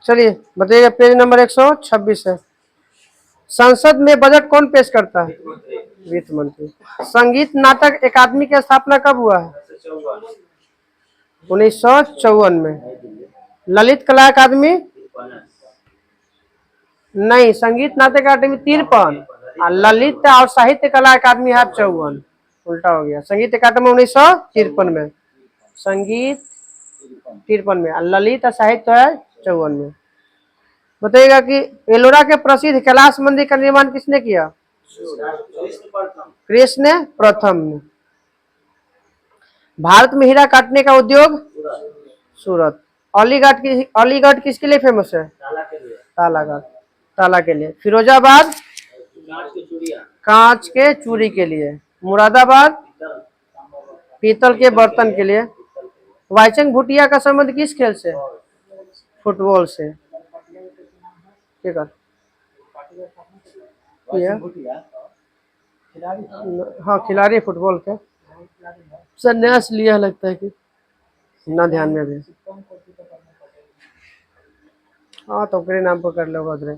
चलिए बताइएगा, page number 126 है। संसद में बजट कौन पेश करता है? वित्त मंत्री। संगीत नाटक अकादमी की स्थापना कब हुआ है? 1954 में। ललित कला अकादमी नहीं, संगीत नाटक अकादमी 53 और ललित और साहित्य कला अकादमी है 54, उल्टा हो गया। संगीत अकादमी 1953 में, संगीत 53 में, और ललित और साहित्य है 54 में। बताइएगा कि एलोरा के प्रसिद्ध कैलाश मंदिर का निर्माण किसने किया? कृष्ण प्रथम ने। भारत में हीरा काटने का उद्योग? सूरत। अलीगढ़ किसके लिए फेमस है? तालागढ़, ताला के लिए। फिरोजाबाद कांच के चूड़ी के लिए। मुरादाबाद पीतल के बर्तन के लिए। वाईचंग भूटिया का संबंध किस खेल से? फुटबॉल से। ठीक है, हाँ खिलाड़ी फुटबॉल के। संन्यास लिया लगता है कि ना, ध्यान में भी। हाँ तो ओकरे नाम पर कर लो उधर।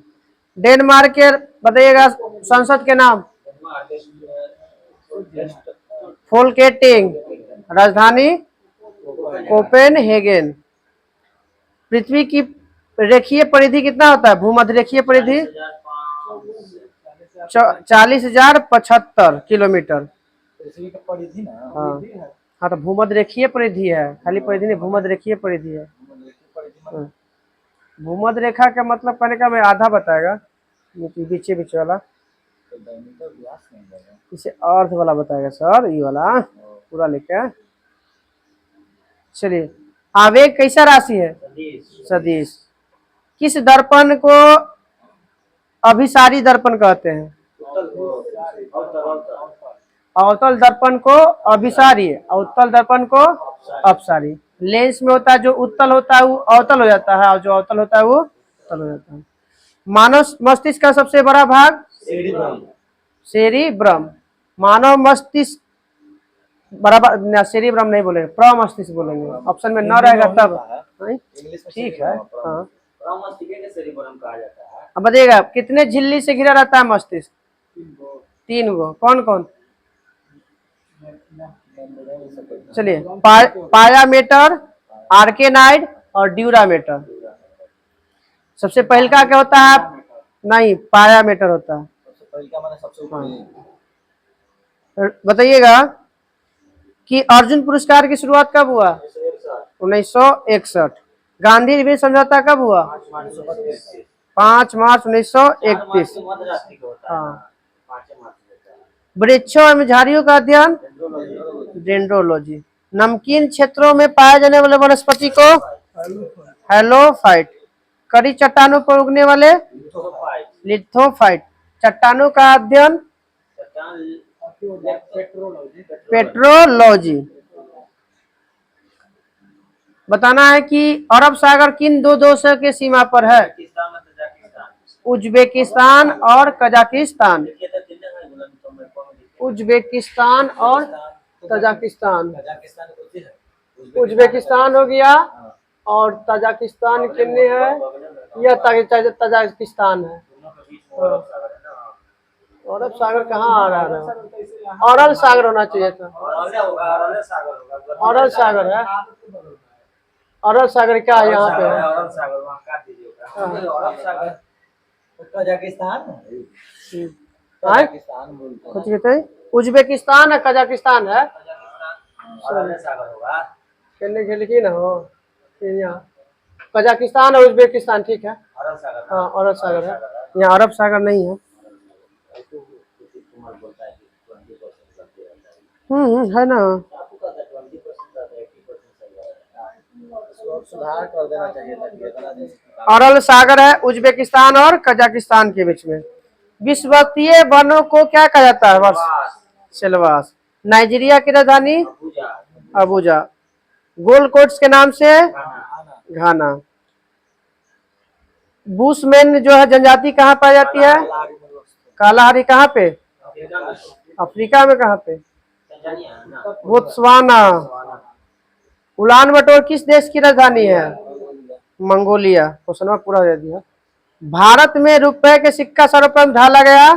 डेनमार्क के बताइएगा संसद के नाम? फोल्केटिंग। राजधानी कोपेनहेगन। पृथ्वी की रेखीय परिधि कितना होता है? भूमध्य रेखीय परिधि 40,075 किलोमीटर। हाँ हाँ, तो भूमध्य रेखीय परिधि है, खाली परिधि नहीं, भूमध्य रेखीय परिधि है। भूमध्य रेखा का मतलब कहने का मैं आधा बताएगा, बीचे बीच वाला, इसे अर्थ वाला बताएगा सर, ये वाला पूरा लेकर। चलिए, आवेग कैसा राशि है? सदिश। किस दर्पण को अभिसारी दर्पण कहते हैं? अवतल दर्पण को अभिसारी, अवतल दर्पण को अपसारी। लेंस में होता है जो उत्तल होता है वो अवतल हो जाता है, और जो अवतल होता है वो उत्तल हो जाता है। मानव मस्तिष्क का सबसे बड़ा भाग? सेरिब्रम। मानव मस्तिष्क बराबर, सेरिब्रम नहीं बोलेंगे, प्रमस्तिष्क बोलेंगे, ऑप्शन में न रहेगा तब। ठीक है, हाँ। अब बताइएगा कितने झिल्ली से घिरा रहता है मस्तिष्क? 3 गो। कौन कौन? चलिए, पायामेटर, आर्केनाइड और ड्यूरामेटर। सबसे पहले का क्या होता है? नहीं, पायामेटर होता है। बताइएगा कि अर्जुन पुरस्कार की शुरुआत कब हुआ? 1961। गांधी रिबेन समझौता कब हुआ? 5 मार्च 1931। हाँ। वृक्षों एवं झाड़ियों का अध्ययन? डेंड्रोलॉजी। नमकीन क्षेत्रों में पाए जाने वाले वनस्पति को? हेलोफाइट। कड़ी चट्टानों पर उगने वाले? लिथोफाइट। चट्टानों का अध्ययन? पेट्रोलॉजी। बताना है कि अरब सागर किन दो देशों के सीमा पर है? उज्बेकिस्तान और कजाकिस्तान। उज्बेकिस्तान और तजाकिस्तान। उज्बेकिस्तान हो गया और तजाकिस्तान किन्ने है? यह तजाकिस्तान है। अरब सागर कहाँ आ रहा है? अरल सागर होना चाहिए था। अरल सागर है, अरब सागर क्या यहाँ पे है? कजाकिस्तान। कुछ कहते हैं उज्बेकिस्तान है, कजाकिस्तान है। खेलने खेल की ना हो यहाँ, कजाकिस्तान और उज्बेकिस्तान। ठीक है, हाँ अरब सागर है, यहाँ अरब सागर नहीं है। है ना, सुधार कर देना चाहिए। अरल सागर है उज्बेकिस्तान और कजाकिस्तान के बीच में। विषवृतीय वनों को क्या कहा जाता है? सिलवास। नाइजीरिया की राजधानी? अबुजा। गोल्ड कोस्ट के नाम से? घाना। बुशमैन जो है जनजाति कहाँ पाई जाती है? कालाहारी। कहाँ पे? अफ्रीका में। कहाँ पे? बोत्सवाना। उलान बटोर किस देश की राजधानी है? मंगोलिया। क्वेश्चन पूरा हो दिया। भारत में रुपए के सिक्का सर्वप्रथम ढाला गया,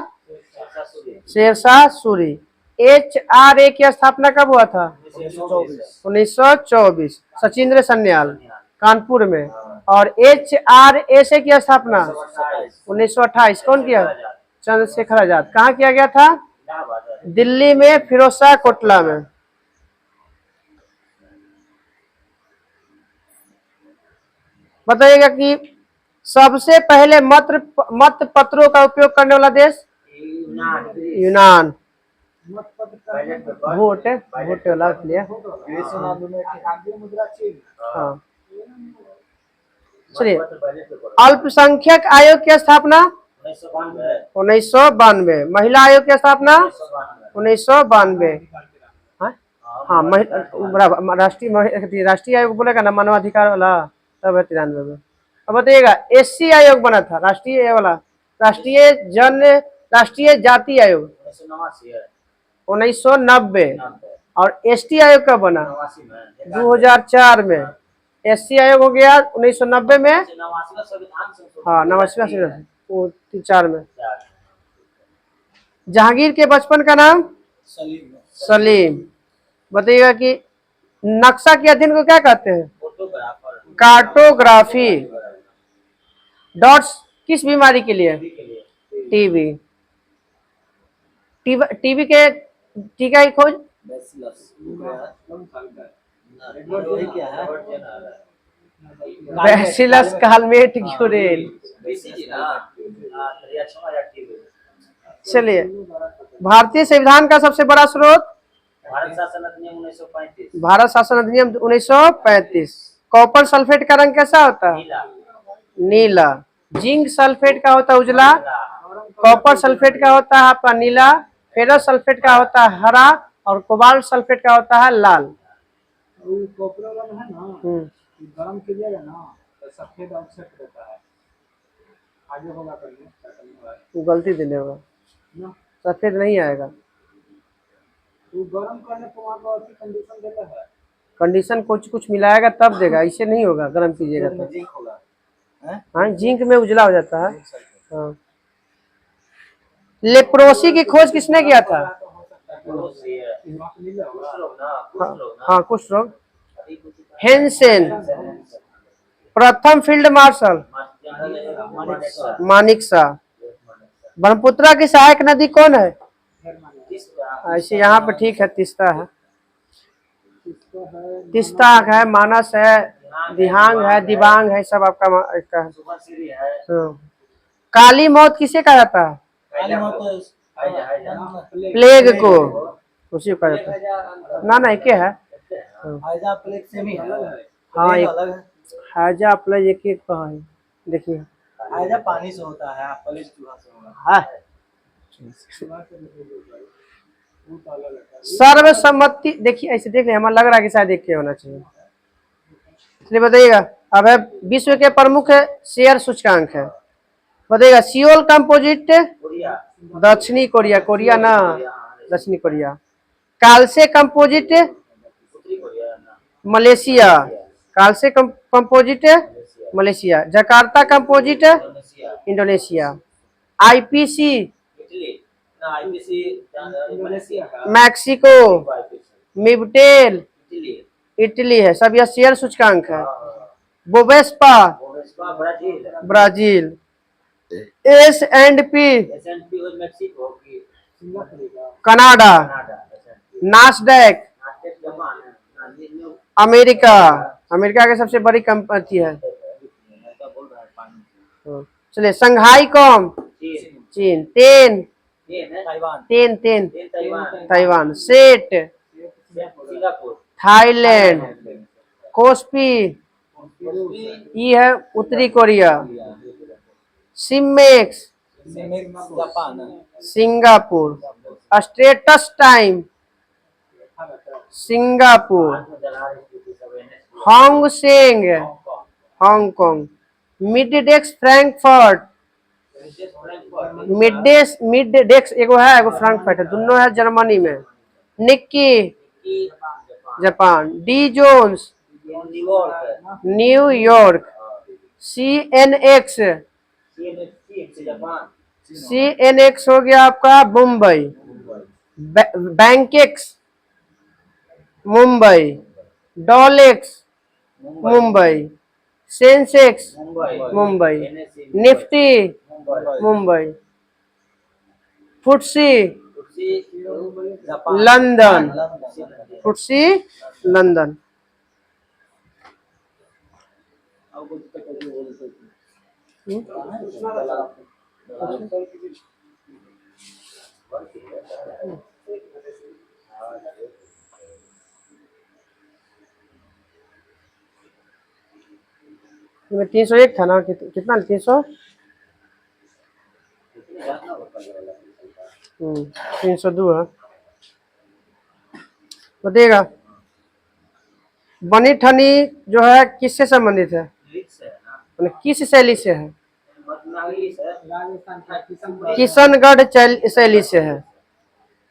शेरशाह सूरी। HRA की स्थापना कब हुआ था? 1924। सचिंद्र सन्याल, कानपुर में। और HRSA की स्थापना 1928। कौन किया? चंद्रशेखर आजाद। कहाँ किया गया था? दिल्ली में, फिरोजशाह कोटला में। बताइएगा कि सबसे पहले मत पत्रों का उपयोग करने वाला देश? यूनान। वोट वाला लिया। हाँ, चलिए। अल्पसंख्यक आयोग की स्थापना 1992। महिला आयोग की स्थापना 1992। हाँ, राष्ट्रीय आयोग बोलेगा ना, मानवाधिकार वाला, तब है 93 में। अब बताइएगा SC आयोग बना था, राष्ट्रीय वाला, राष्ट्रीय जाति आयोग 1990। और ST आयोग कब बना? 2004 में। SC आयोग हो गया 1990 में। हाँ, 89 में। जहांगीर के बचपन का नाम? सलीम। बताइएगा कि नक्शा के अध्ययन को क्या कहते हैं? कार्टोग्राफी। डॉट्स किस बीमारी के लिए? टीबी। टीबी के टीका की खोज? बैसिलस कालमेट-ग्यूरेन। चलिए, भारतीय संविधान का सबसे बड़ा स्रोत? भारत शासन अधिनियम 1935। कॉपर सल्फेट का रंग कैसा होता है? नीला। जिंक सल्फेट का होता है उजला। कॉपर सल्फेट का होता है आपका नीला। फेरस सल्फेट का होता है हरा। और कोबाल्ट सल्फेट का होता है लाल। कॉपर वाला है ना, गरम कीजिएगा ना तो सफेद ऑक्साइड रहता है। आगे होगा करने गलती देने होगा, सफेद नहीं आएगा। वो गरम करने को वहाँ पर कंडीशन देता है। कंडीशन कुछ मिलाएगा तब देगा, ऐसे नहीं होगा। गरम कीजिएगा तो जिंक होगा। हाँ, जिंक में उजला हो जाता है। हाँ। लेप्रोसी की खोज किसने किया था? हाँ, कुछ रोग। हेंसेन। प्रथम फील्ड मार्शल? मानिकशा। ब्रह्मपुत्र की सहायक नदी कौन है? ऐसे यहाँ पे ठीक है, तीस्ता है। तीस्ता है, मानस है, दिहांग है, दिबांग है, सब आपका है। काली मौत किसे कहा जाता है? प्लेग को, उसी को कहा जाता है। ना एक है। हाँ, हैजा प्लेग एक है। देखिए, हैजा पानी से होता है, प्लेग चूहा से होगा। हाँ, सर्वसम्मति। देखिए ऐसे देख ले, हमें लग रहा है कि शायद एक होना चाहिए। इसलिए बताइएगा। अब है विश्व के प्रमुख शेयर सूचकांक है। बताइएगा सियोल कंपोजिट? दक्षिणी कोरिया। कोरिया ना, दक्षिणी कोरिया। कालसे कंपोजिट? मलेशिया। कालसे composite Malaysia. Jakarta composite? Indonesia. IPC? Mexico. Mibtel? Italy है। सब यह शेयर सूचकांक है। Bovespa? Brazil. S&P? Canada. Nasdaq? America. America की सबसे बड़ी कंपनी है। चलिए, संघाई कौम? चीन। ताइवान। सेट? थाईलैंड। कोस्पी? ये है उत्तरी Korea. SIMEX? Singapore. Straits Times? Singapore. Hang Seng? Hong Kong. Middex Frankfurt? Middex एगो है, एगो फ्रैंकफर्ट है, दोनों है जर्मनी में। Nikkei? Japan. Dow Jones? New York. CNX, Japan, CNX हो गया आपका Mumbai, Bankex Mumbai, Dollex Mumbai, Sensex Mumbai, Nifty Mumbai, Footsie Japan, London, Footsie London. में 301 था ना, कितना 300, 302 है। बताइएगा बनी ठनी जो है किससे संबंधित है, किस शैली से है? किशनगढ़ शैली से है।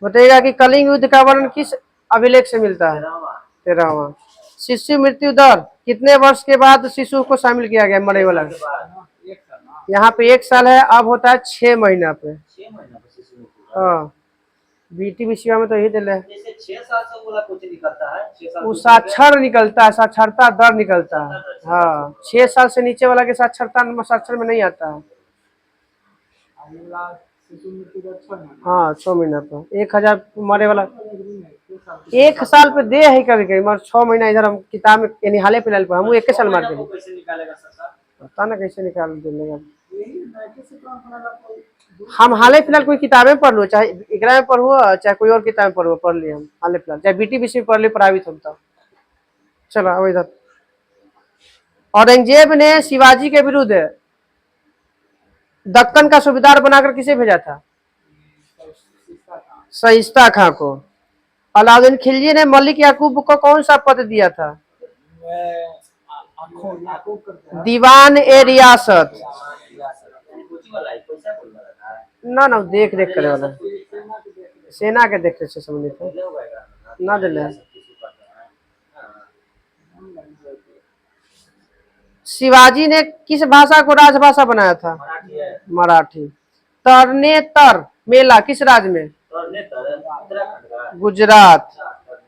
बताइएगा कि कलिंग युद्ध का वर्णन किस अभिलेख से मिलता है? 13वां। शिशु मृत्यु दर कितने वर्ष के बाद शिशु को शामिल किया गया मरने वाला? यहाँ पे 1 साल है, अब होता है 6 महीना पे। हाँ, बीटी सेवा में तो यही दिल है। 6 साल से बोला कुछ निकलता है, 6 साल वो साक्षर निकलता है, साक्षरता दर निकलता है। हाँ, 6 साल से नीचे वाला के साक्षर में नहीं आता है। हाँ, 6 महीना पर 1000 मरे वाला 1 साल पे दे है कभी कभी, मगर 6 महीना इधर हम किताब में यानी हाले फिलहाल पे हम 1 साल मार के पता ना कैसे निकाल देगा। हम हाले फिलहाल कोई किताबें पढ़ लो, चाहे एकरा में पढ़ो चाहे कोई और किताब में पढ़ो, पढ़ लिए हम हाले फिलहाल, चाहे बीटी विषय पढ़ ली प्रभावित होता। चलो अब इधर, औरंगजेब ने शिवाजी के विरुद्ध दक्कन का सूबेदार बनाकर किसे भेजा था? शाइस्ता खां को। अलाउद्दीन खिलजी ने मलिक याकूब को कौन सा पद दिया था? दीवान ए रियासत। ना देख रेख करे वाला, सेना के देख रेख से संबंधित है ना दिले। शिवाजी ने किस भाषा को राजभाषा बनाया था? मराठी। तरनेतर मेला किस राज्य में? गुजरात।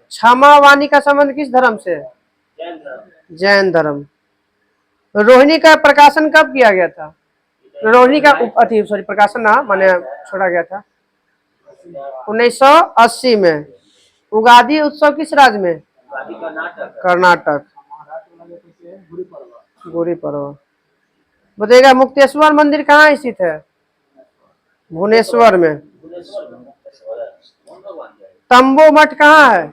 क्षमा वाणी का संबंध किस धर्म से? जैन धर्म। रोहिणी का प्रकाशन कब किया गया था? रोहिणी का सॉरी प्रकाशन ना माने छोड़ा गया था 1980 में। उगादी उत्सव किस राज्य में? कर्नाटक। गुड़ी पर्व। बताइएगा मुक्तेश्वर मंदिर कहाँ स्थित है? भुवनेश्वर में। तंबू मठ कहाँ है?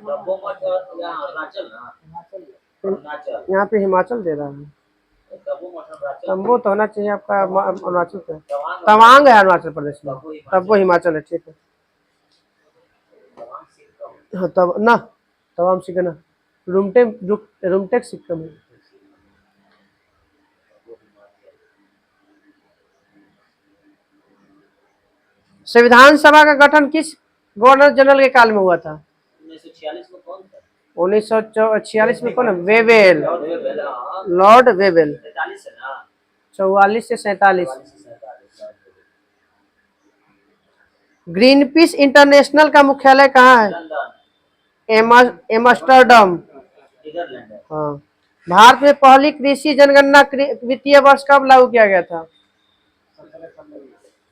यहाँ पे हिमाचल दे रहा है। तंबू तो होना चाहिए आपका अरुणाचल पे, तवांग है अरुणाचल प्रदेश में, तब वो हिमाचल है। ठीक है, हाँ तब ना तवांग सिक्किम, रूमटेक सिक्किम है। संविधान सभा का गठन किस गवर्नर जनरल के काल में हुआ था? 1946 में कौन? Wavell, Lord Wavell. 44 से 47। ग्रीन पीस इंटरनेशनल का मुख्यालय कहाँ है? एम्स्टर्डम। हाँ। भारत में पहली कृषि जनगणना वित्तीय वर्ष कब लागू किया गया था?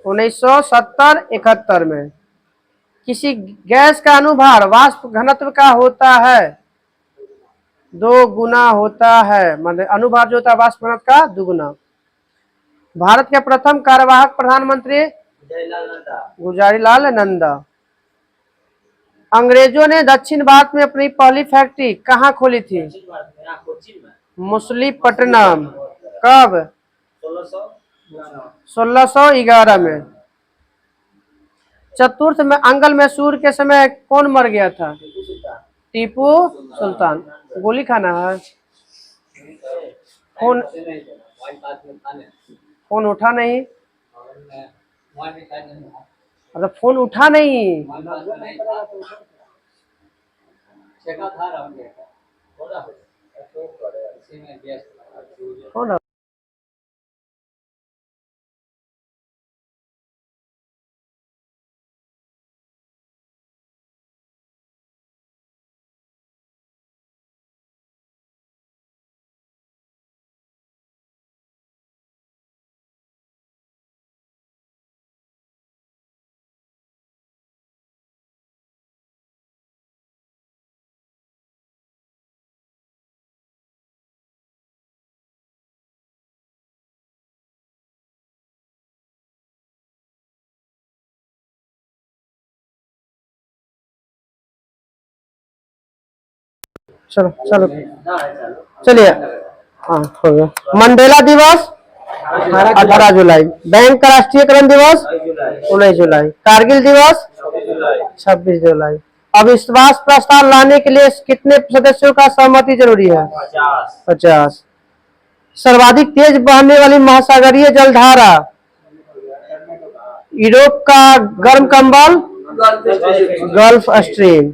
1970-71 में। किसी गैस का अनुभार वाष्प घनत्व का होता है? 2 गुना होता है, मतलब अनुभार जो होता है वाष्प घनत्व का 2 गुना। भारत के प्रथम कार्यवाहक प्रधानमंत्री गुजरीलाल नंदा। अंग्रेजों ने दक्षिण भारत में अपनी पहली फैक्ट्री कहाँ खोली थी? मछलीपट्टनम। कब? 1611 में। चतुर्थ में अंगल मैसूर के समय कौन मर गया था? टीपू सुल्तान। गोली खाना है। फोन उठा नहीं, मतलब फोन उठा नहीं। कौन चलो चलो ना है चलो। चलिए। हाँ हो गया। मंडेला दिवस 18 जुलाई। बैंक का राष्ट्रीयकरण दिवस 19 जुलाई। कारगिल दिवस 26 जुलाई। अविश्वास प्रस्ताव लाने के लिए कितने सदस्यों का सहमति जरूरी है? 50। सर्वाधिक तेज बहने वाली महासागरीय जलधारा? यूरोप का गर्म कंबल गल्फ स्ट्रीम।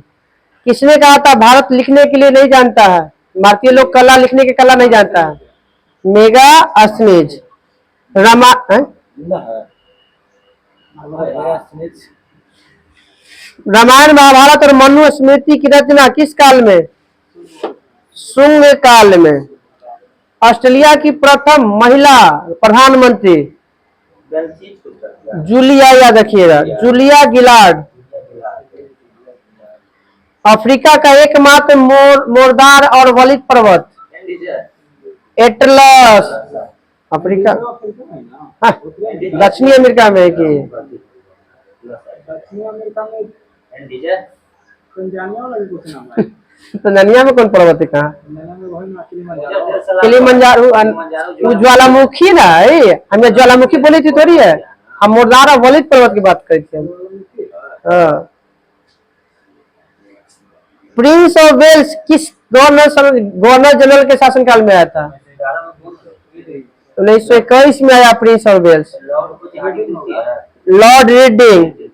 किसने कहा था भारत लिखने के लिए नहीं जानता है? भारतीय लोग कला लिखने की कला नहीं जानता है। मेगा स्मिथ। रमा रामायण महाभारत और मनु स्मृति की रचना किस काल में? शुंग काल में। ऑस्ट्रेलिया की प्रथम महिला प्रधानमंत्री? जूलिया, याद रखिएगा, जूलिया गिलार्ड। अफ्रीका का एकमात्र मोरदार और वलित पर्वत? एटलस। अफ्रीका, हाँ, दक्षिणी अमेरिका में है कि तंजानिया में कौन पर्वत है? कहाँ? किलिमंजारो। वो ज्वालामुखी ना है, हमें ज्वालामुखी बोली थी थोड़ी है, हम मोरदार और वलित पर्वत की बात करते हैं। हाँ। प्रिंस ऑफ वेल्स किस गवर्नर जनरल के शासनकाल में आया था? 1921 में आया prince of Wales. Lord Reading.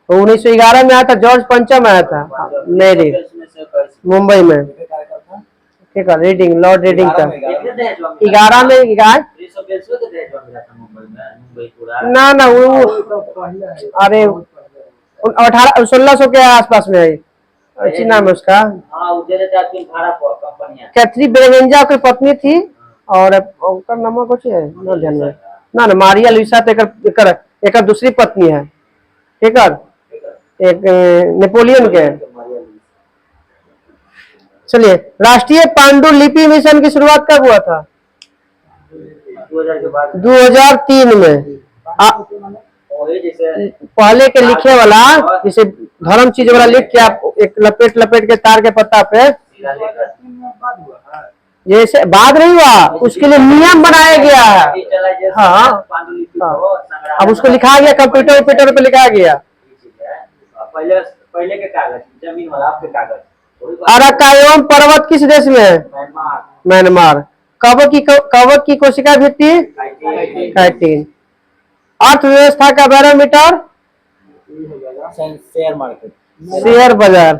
1911 में आया था। जॉर्ज पंचम आया था मेरी मुंबई में। ठीक है, रीडिंग, लॉर्ड रीडिंग का 11 में ना ना वो, अरे 1600 के आसपास में है। अच्छी नाम है उसका। कैथरी ब्रेवेंजा की पत्नी थी और उनका नाम कुछ है ना ध्यान में ना मारिया लुइसा एक दूसरी पत्नी है। ठीक है, एक नेपोलियन के। चलिए, राष्ट्रीय पांडुलिपि मिशन की शुरुआत कब हुआ था? 2003 में। पहले के लिखे वाला, जैसे धर्म चीज वाला लिख के आप एक लपेट लपेट के तार के पत्ता पे, जैसे बाद नहीं हुआ, उसके लिए नियम बनाया गया है। हाँ, अब उसको लिखा गया, कंप्यूटर वप्यूटर पे लिखा गया। पहले के कागज, जमीन वाला आपके कागज। अराकायम पर्वत किस देश में है? म्यांमार। कवक की कोशिका भित्ति? काइटिन। अर्थव्यवस्था का बैरोमीटर? शेयर मार्केट, शेयर बाजार।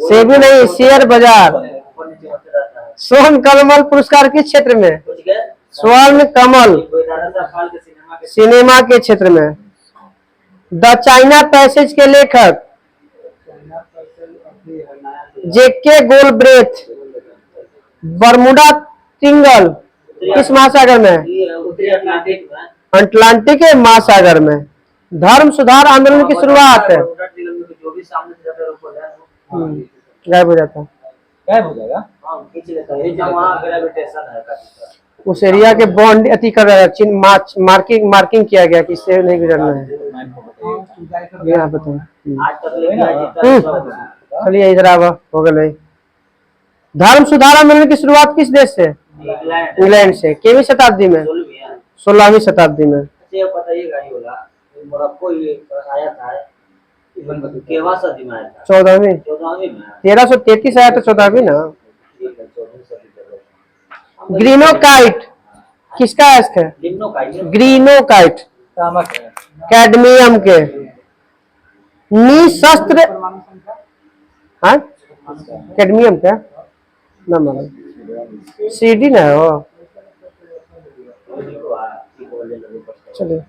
सेबी नहीं, शेयर बाजार। स्वर्ण कमल पुरस्कार किस क्षेत्र में? स्वर्ण कमल सिनेमा के क्षेत्र में। द चाइना पैसेज के लेखक? जेके गोलब्रेथ। बरमुडा ट्रायंगल किस महासागर में? अटलांटिक महासागर में। धर्म सुधार आंदोलन की शुरुआत है? गायब हो जाता है, गायब हो जाएगा। उस एरिया के बॉन्ड अति कर रहा है, मार्किंग किया गया कि इससे नहीं गुजरना है। यहाँ बताओ। चलिए इधर आवा, हो गए। धर्म सुधार आंदोलन की शुरुआत किस देश से? इंग्लैंड से। कितवीं शताब्दी में? 16वीं शताब्दी में। केवा सदी में आया था? 14वीं। 1333 आया था, 14वीं ना। ग्रीनोकाइट किसका अयस्क है? ग्रीनोकाइट कैडमियम के। निशस्त्र, हाँ कैडमियम क्या ना मालूम, सीडी ना है वो। चलिए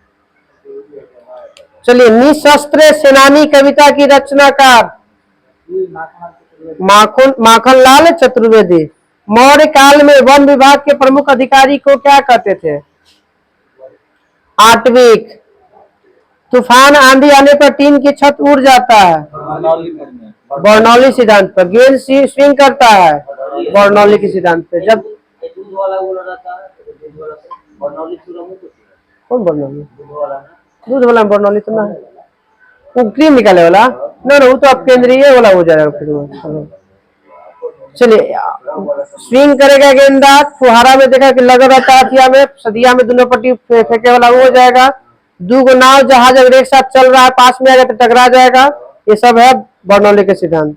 चलिए, निशस्त्र सेनानी कविता की रचनाकार? माखनलाल चतुर्वेदी। मौर्य काल में वन विभाग के प्रमुख अधिकारी को क्या कहते थे? आटविक। तूफान आंधी आने पर टीन की छत उड़ जाता है? बर्नौली सिद्धांत पर। गेंद स्विंग करता है? बर्नौली के सिद्धांत पे। जब कौन बर्नौली? दूध वाला बर्नौली तो ना है। वो क्रीम निकाले वाला ना ना, वो तो अब केंद्रीय वाला हो जाएगा फिर वो। चलिए स्विंग करेगा गेंदा, फुहारा में देखा कि लगा रहता है हथिया में, सदिया में दोनों पट्टी फेंके वाला वो हो जाएगा। दो गो नाव जहाज अगर एक साथ चल रहा है, पास में आएगा तो टकरा जाएगा। ये सब है बर्नौली के सिद्धांत।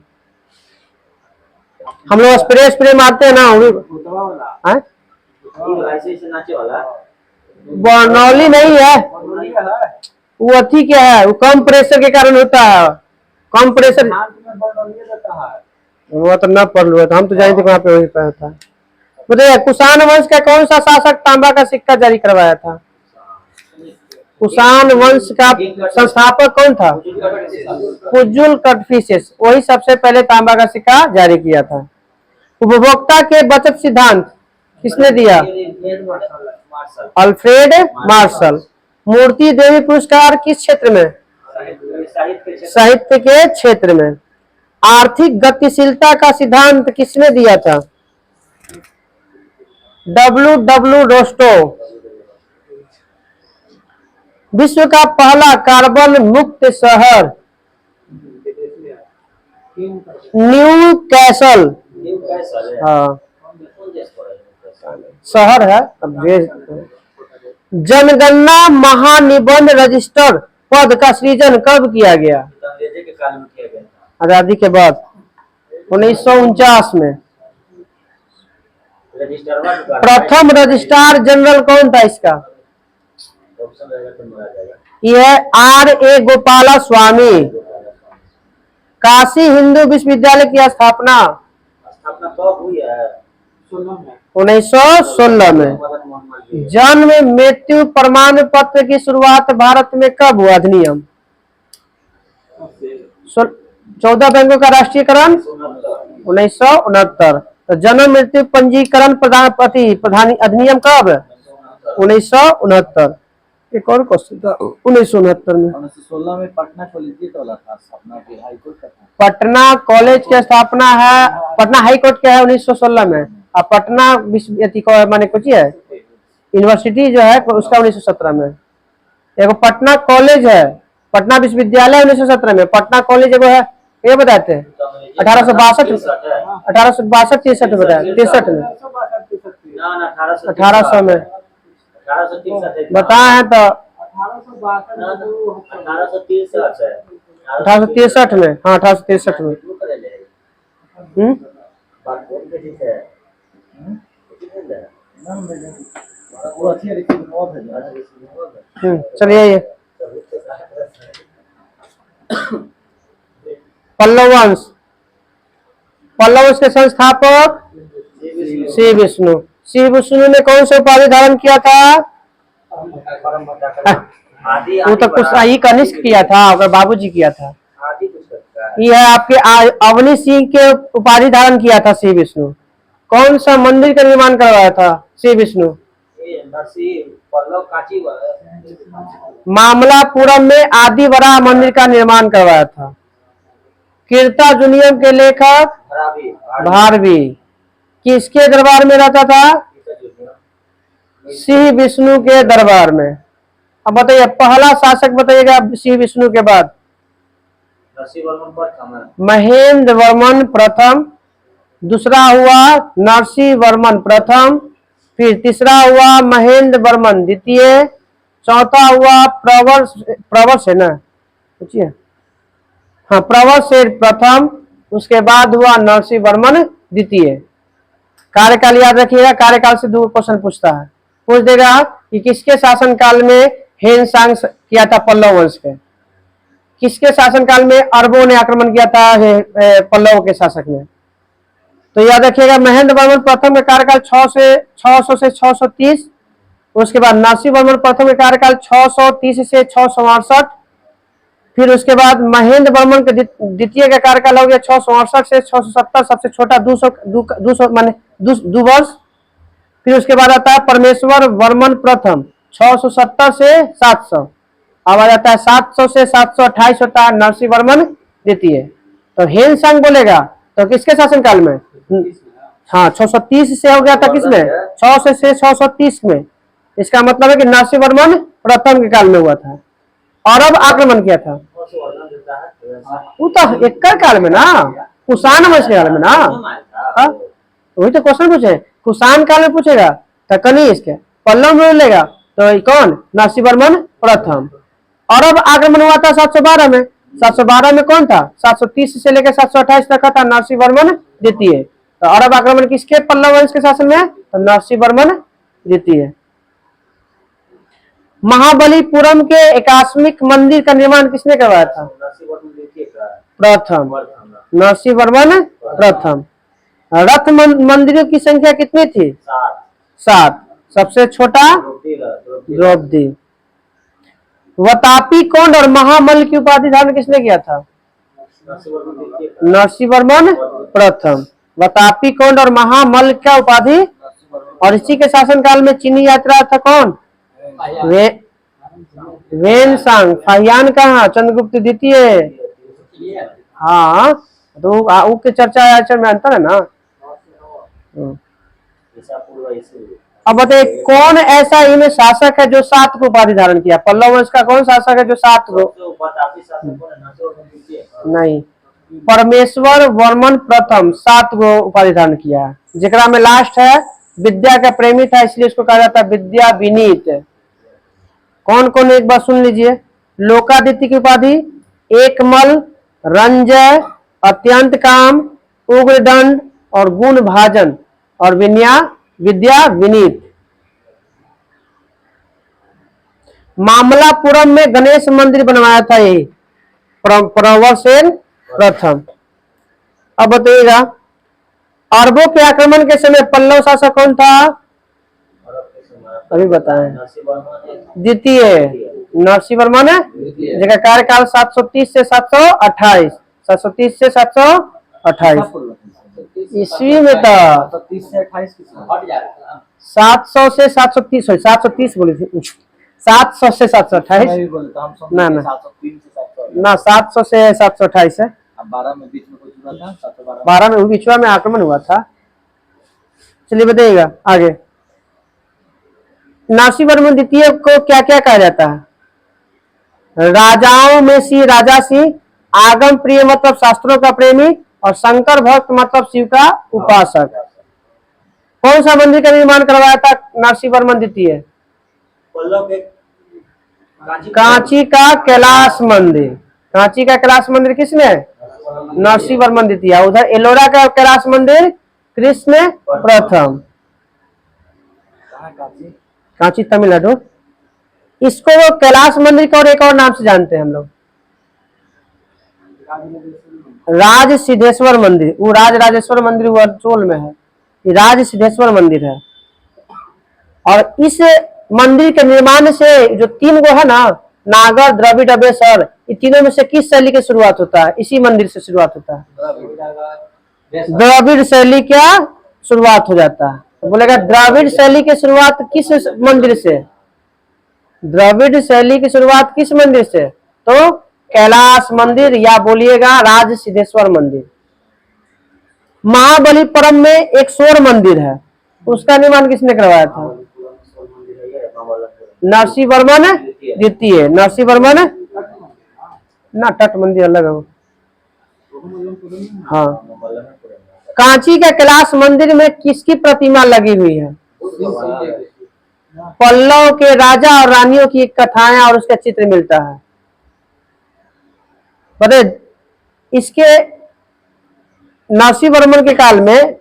हम लोग स्प्रे मारते हैं ना, बर्नौली नहीं है वो, अथी क्या है वो, कम प्रेशर के कारण होता है। कम प्रेशर वो तो न पढ़ लो, हम तो जानते वहां पे वही पे होता है। बताइए कुषाण वंश का कौन सा शासक तांबा का सिक्का जारी करवाया था? कुषाण वंश का संस्थापक कौन था? कुजुल कटफिसेस, वही सबसे पहले तांबा का सिक्का जारी किया था। उपभोक्ता के बचत सिद्धांत किसने दिया? Alfred Marshall. मूर्ति देवी पुरस्कार किस क्षेत्र में? साहित्य के क्षेत्र में। आर्थिक गतिशीलता का सिद्धांत किसने दिया था? W Rosto. विश्व का पहला कार्बन मुक्त शहर? New castle. हाँ शहर है। अब जनगणना महानिबंध रजिस्टर पद का सृजन कब किया गया? आजादी के बाद 1949 में। प्रथम रजिस्ट्रार जनरल कौन था इसका? यह R.A. गोपाला स्वामी। काशी हिंदू विश्वविद्यालय की स्थापना 1916 में। जन्म मृत्यु प्रमाण पत्र की शुरुआत भारत में कब हुआ अधिनियम? 14 बैंकों का राष्ट्रीयकरण 1969। तो जन्म मृत्यु पंजीकरण प्रधान अधिनियम कब? 1969। एक और क्वेश्चन था 1969 में। 1916 में पटना कॉलेज वाला था स्थापना की, हाई कोर्ट का था। पटना कॉलेज की स्थापना है, पटना हाई कोर्ट क्या है 1916 में, और पटना माने कुछ है यूनिवर्सिटी जो है उसका 1917 में। एगो पटना कॉलेज है, पटना विश्वविद्यालय 1917 में, पटना कॉलेज एगो है, ये बताते हैं 1862 63 में बताया, 63 में 1800 में बताए हैं तो 1863 में। हाँ 1863 में। चलिए ये पल्लव वंश। पल्लव वंश के संस्थापक श्री विष्णु। श्री विष्णु ने कौन से उपाधि धारण किया था? वो तो कुछ ही कनिष्क किया था, अगर बाबूजी किया था। ये है आपके अवनी सिंह के उपाधि धारण किया था श्री विष्णु। कौन सा मंदिर का निर्माण करवाया था श्री विष्णु? मामलापुरम में आदि वराह मंदिर का निर्माण करवाया था। कीर्ता जुनियम के लेखक भारवी किसके दरबार में रहता था? श्री विष्णु के दरबार में। अब बताइए पहला शासक बताइएगा श्री विष्णु के बाद? महेंद्र वर्मन प्रथम, दूसरा हुआ नरसिंह वर्मन प्रथम, फिर तीसरा हुआ महेंद्र वर्मन द्वितीय, चौथा हुआ प्रवर से ना पूछिए, हाँ प्रवर से प्रथम, उसके बाद हुआ नरसिंह वर्मन द्वितीय। कार्यकाल याद रखिएगा, कार्यकाल से 2 क्वेश्चन पूछता है, पूछ देगा कि किसके शासनकाल में हेनसांग किया था पल्लव वंश के, किसके शासनकाल में अरबों ने आक्रमण किया था पल्लव के शासक ने। तो याद रखिएगा महेंद्र वर्मन प्रथम का कार्यकाल 600 से 630, उसके बाद नरसिंह वर्मन प्रथम का कार्यकाल 630 से 668, फिर उसके बाद महेंद्र वर्मन के द्वितीय का कार्यकाल हो गया 668 से 670, सबसे छोटा 200 वर्ष। फिर उसके बाद आता है परमेश्वर वर्मन प्रथम 670 से 700, अब आ जाता है 700 से 728 होता है नरसिंह वर्मन द्वितीय। तो हेनसांग बोलेगा तो किसके शासनकाल में? हाँ 630 से हो गया था किसमें? 600 से 630 में। इसका मतलब है कि नरसिंह वर्मन प्रथम के काल में हुआ था। अरब आक्रमण किया था, वो तो एक काल में ना, कुषाण वंश के काल में ना। हाँ, वही तो क्वेश्चन पूछे, कुषाण काल में पूछेगा तो कनिष्क, पल्लव में लेगा तो कौन, नरसिंहवर्मन प्रथम। अरब आक्रमण हुआ था 712 में, 712 में कौन था, 730 से लेकर 728 तक का था नरसिंहवर्मन द्वितीय। तो अरब आक्रमण किसके, पल्लव वंश के शासन में, तो नरसिंहवर्मन द्वितीय। महाबलीपुरम के एकात्मिक मंदिर का निर्माण किसने करवाया था, प्रथम, नरसिंहवर्मन प्रथम। रथ मंदिरों की संख्या कितनी थी, 7। सबसे छोटा द्रौपदी। वतापी कोंड और महामल की उपाधि धारण किसने किया था, नरसिंहवर्मन प्रथम। वतापी कोंड और महामल का उपाधि, और इसी के शासन काल में चीनी यात्रा था कौन, वेनसांग। फाहियान कहाँ, चंद्रगुप्त द्वितीय। हाँ, तो के चर्चा में अंतर है ना। अब बताइए कौन ऐसा इनमें शासक है जो 7 को उपाधि धारण किया, पल्लव वंश का कौन शासक है जो 7 को, नहीं, परमेश्वर वर्मन प्रथम 7 को उपाधि धारण किया। जेकरा में लास्ट है विद्या का प्रेमी था, इसलिए उसको कहा जाता है विद्या विनीत। कौन कौन, एक बार सुन लीजिए। लोकादित्य की उपाधि, एकमल, रंजय, अत्यंत काम, उग्रदंड और गुण भाजन, और विद्या विनीत। मामलापुरम में गणेश मंदिर बनवाया था यही प्रवरसेन प्रथम। अब बताइएगा अरबों के आक्रमण के समय पल्लव शासक कौन था, अभी बताएं, द्वितीय, नरसिंहवर्मन जगह कार्यकाल 730 से 728, 730 से 728 ईस्वी में था। 700 से 730, 730 बोली थी, 700 से 728 ना 700 से 728 है। 12 में बीच में कुछ हुआ था, 12 में बीचवा में आक्रमण हुआ था। चलिए बताइएगा आगे। नरसिंहवर्मन द्वितीय को क्या क्या कहा जाता है, राजाओं में सी राजा सिंह, आगम प्रिय मतलब शास्त्रों का प्रेमी, और शंकर भक्त मतलब शिव का उपासक। कौन सा मंदिर का निर्माण करवाया था नरसिंहवर्मन द्वितीय, कांची का कैलाश मंदिर। कांची का कैलाश मंदिर किसने, नरसिंहवर्मन द्वितीय। उधर एलोरा का कैलाश मंदिर कृष्ण प्रथम। कांची तमिलनाडु। इसको वो कैलाश मंदिर का और एक और नाम से जानते हैं हम लोग, राज सिद्धेश्वर मंदिर। वो राज राजेश्वर मंदिर वो अर्चोल में है, ये राज सिद्धेश्वर मंदिर है। और इस मंदिर के निर्माण से जो 3 गो है ना, नागर, द्रविड़, अबेसर, ये तीनों में से किस शैली की शुरुआत होता है, इसी मंदिर से शुरुआत होता है, द्रविड़ शैली क्या शुरुआत हो जाता है। तो बोलेगा द्रविड़ शैली की शुरुआत किस मंदिर से, द्रविड़ शैली की शुरुआत किस मंदिर से, तो कैलाश मंदिर, या बोलिएगा राज सिद्धेश्वर मंदिर। महाबलीपुरम में एक शोर मंदिर है, उसका निर्माण किसने करवाया था, नरसिंहवर्मन द्वितीय। नरसिंहवर्मन ना, तट मंदिर अलग है। हाँ, कांची के कैलाश मंदिर में किसकी प्रतिमा लगी हुई है, पल्लव के राजा और रानियों की कथाएं और उसका चित्र मिलता है। बता इसके नरसिंहवर्मन के काल में,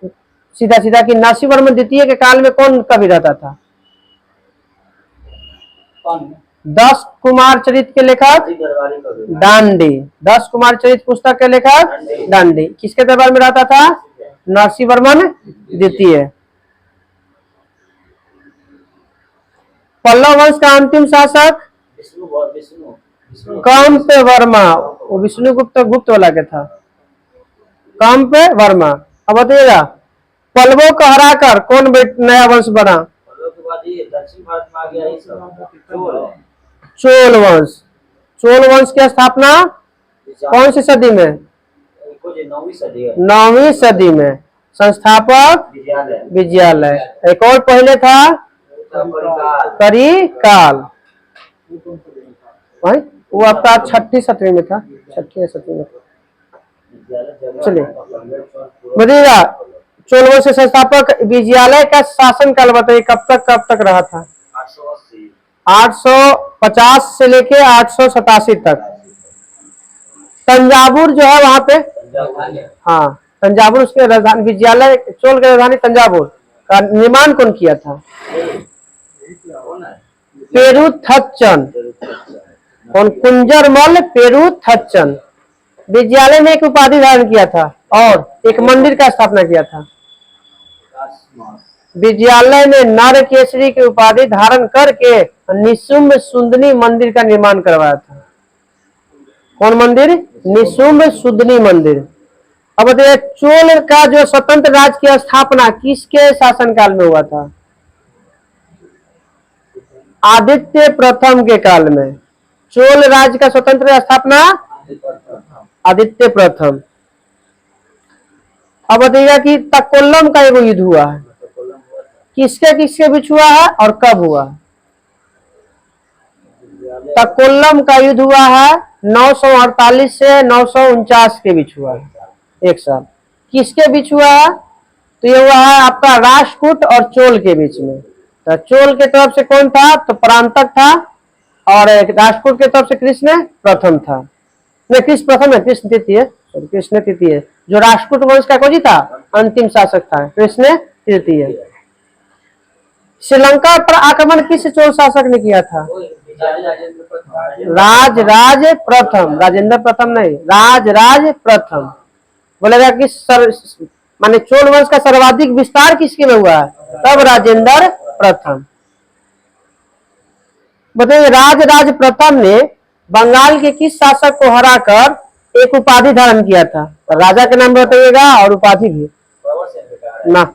सीधा सीधा कि नरसिंहवर्मन द्वितीय के काल में कौन कवि रहता था, 10 कुमार चरित के लेखक डांडी। 10 कुमार चरित पुस्तक के लेखक डांडी किसके दरबार में रहता था, नरसिंहवर्मन द्वितीय। पल्लव वंश का अंतिम शासक कंप वर्मा, वो विष्णुगुप्त गुप्त वाला के था, कंप वर्मा। अब बताइएगा पल्लवों को हराकर कौन नया वंश बना, दक्षिण भारत में आ गया ये सब, चोल वंश। चोल वंश की स्थापना कौन सी सदी में, 9वीं सदी में। संस्थापक विजयालय। एक और पहले था करिकाल, वो आपका 6ठी 7वीं में था, 6ठी या 7वीं में था। चलिए बताइएगा, चोल वंश के संस्थापक विजयालय का शासन काल बताइए कब तक रहा था? 850 से लेके 887 तक। तंजावुर जो है वहां पे, हाँ तंजावुर उसके राजधानी, विजयालय चोल की राजधानी तंजावुर का निर्माण कौन किया था? पेरुथच्चन। कौन? कुंजरमल पेरुथच्चन। विद्यालय ने एक उपाधि धारण किया था और एक मंदिर का स्थापना किया था। विद्यालय ने नर केसरी की उपाधि धारण करके निशुंभ सुंदनी मंदिर का निर्माण करवाया था। कौन मंदिर? निशुंभ सुंदनी मंदिर। अब बताइए, चोल का जो स्वतंत्र राज्य की स्थापना किसके शासनकाल में हुआ था? आदित्य प्रथम के काल में। चोल राज्य का स्वतंत्र स्थापना आदित्य प्रथम। अब बताइएगा कि तकोल्लम का एगो युद्ध हुआ है, किसके किसके बीच हुआ है और कब हुआ? तकोल्लम का युद्ध हुआ है 948 से 949 के बीच हुआ है, एक साल। किसके बीच हुआ है? तो ये हुआ है आपका राष्ट्रकूट और चोल के बीच में। तो चोल के तरफ से कौन था? तो परांतक था, और राष्ट्रकूट के तरफ से कृष्ण प्रथम था। नहीं, कृष्ण प्रथम है, कृष्ण तृतीय, कृष्ण तृतीय। जो राष्ट्रकूट वंश का कौन था? अंतिम शासक था कृष्ण तृतीय। श्रीलंका पर आक्रमण किस चोल शासक ने किया था? राज प्रथम, राजेंद्र प्रथम नहीं, राज प्रथम। बोलेगा कि माने चोल वंश का सर्वाधिक विस्तार किसके में हुआ है? तब राजेंद्र प्रथम। बताइए, राज प्रथम ने बंगाल के किस शासक को हराकर एक उपाधि धारण किया था? राजा के नाम बताइएगा और उपाधि भी ना।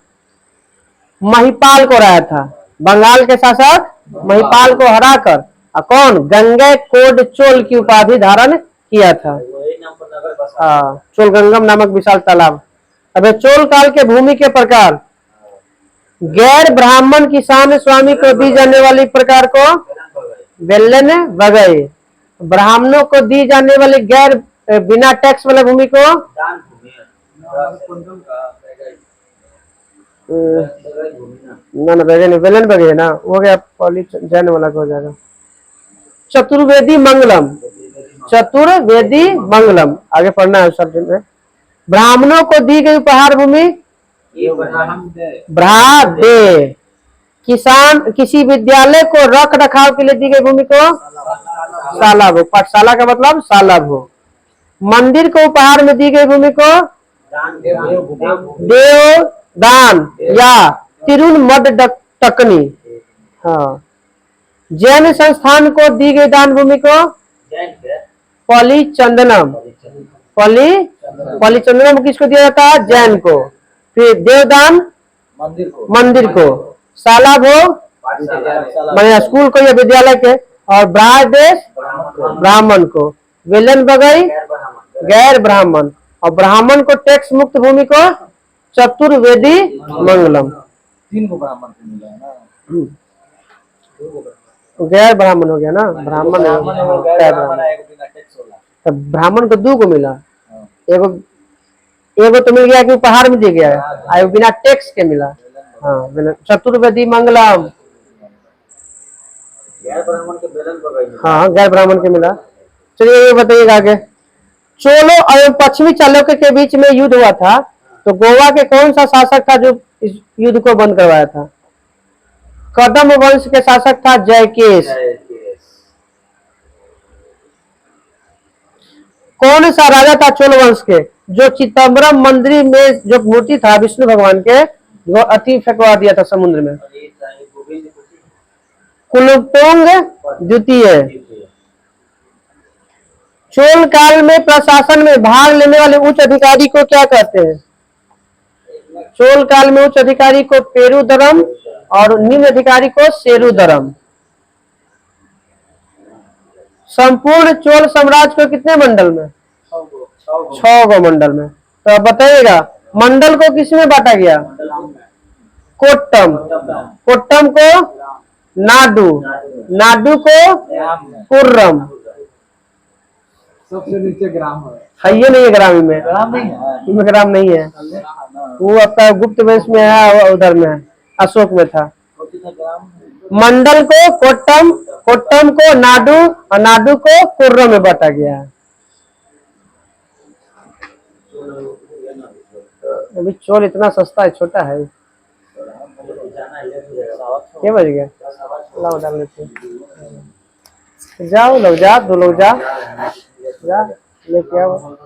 महिपाल को हराया था, बंगाल के शासक महिपाल को हराकर। कौन? गंगैकोंड चोल की उपाधि धारण किया था। चोलगंगम नामक विशाल तालाब। अब चोल काल के भूमि के प्रकार, गैर ब्राह्मण किसान स्वामी को दी जाने वाली प्रकार को बेलन बगई, ब्राह्मणों को दी जाने वाली गैर बिना टैक्स वाला भूमि को ना बगई, बेलन बगई है ना, हो गया जैन वाला हो जाएगा। चतुर्वेदी मंगलम, चतुर्वेदी मंगलम आगे पढ़ना है शब्द में। ब्राह्मणों को दी गई उपहार भूमि ब्राह्दे। किसान किसी विद्यालय को रख रखाव के लिए दी गई भूमि को शाला भो। पाठशाला का मतलब शाला भो। मंदिर को उपहार में दी गई भूमि को देवदान या तिरुनमड टकनी। हाँ। जैन संस्थान को दी गई दान भूमि को पलिचंदनम। पलिचंदनम किसको दिया जाता है? जैन को। फिर देवदान मंदिर को, शाला भोग मैंने स्कूल को या विद्यालय के, और ब्राह्देश ब्राह्मण को, वेलन बगई गैर ब्राह्मण, और ब्राह्मण को टैक्स मुक्त भूमि को चतुर्वेदी मंगलम। 3 को ब्राह्मण को मिला है ना, गैर ब्राह्मण हो गया ना, ब्राह्मण ब्राह्मण को 2 को मिला। एगो तो मिल गया कि उपहार में दिया गया है, एगो बिना टैक्स के मिला। हाँ, चतुर्वेदी मंगलम। हाँ, गैर ब्राह्मण के मिला। चलिए ये बताइएगा आगे। चोलों एवं पश्चिमी चालुक्य के बीच में युद्ध हुआ था, तो गोवा के कौन सा शासक था जो इस युद्ध को बंद करवाया था? कदम वंश के शासक था जयकेश। कौन सा राजा था चोल वंश के जो चिदम्बरम मंदिर में जो मूर्ति था विष्णु भगवान के, वो अति फेंकवा दिया था समुद्र में? कुलुतुंग द्वितीय। चोल काल में प्रशासन में भाग लेने वाले उच्च अधिकारी को क्या कहते हैं? चोल काल में उच्च अधिकारी को पेरुदरम और निम्न अधिकारी को सेरुदरम। संपूर्ण चोल साम्राज्य को कितने मंडल में? 6 गो मंडल में। तो अब बताइएगा, मंडल को किसमें बांटा गया? कोट्टम, कोट्टम को नाडु, नाडु को कुर्रम, सबसे नीचे ग्राम है ये नहीं है ग्रामी में, ग्राम नहीं है। इसमें ग्राम नहीं है। पहले था ना, वो आपका गुप्त वंश में है और उधर में है, अशोक में था। वो कितना ग्राम मंडल को कोट्टम, कोट्टम को नाडु और नाडु को कुर्रम में बांटा गया है। अभी चोल इतना सस्ता है, छोटा है। क्या बज गया? लाओ डाल लेते हैं। जाओ लोग, जा दो लोग, जा जा लेके आओ।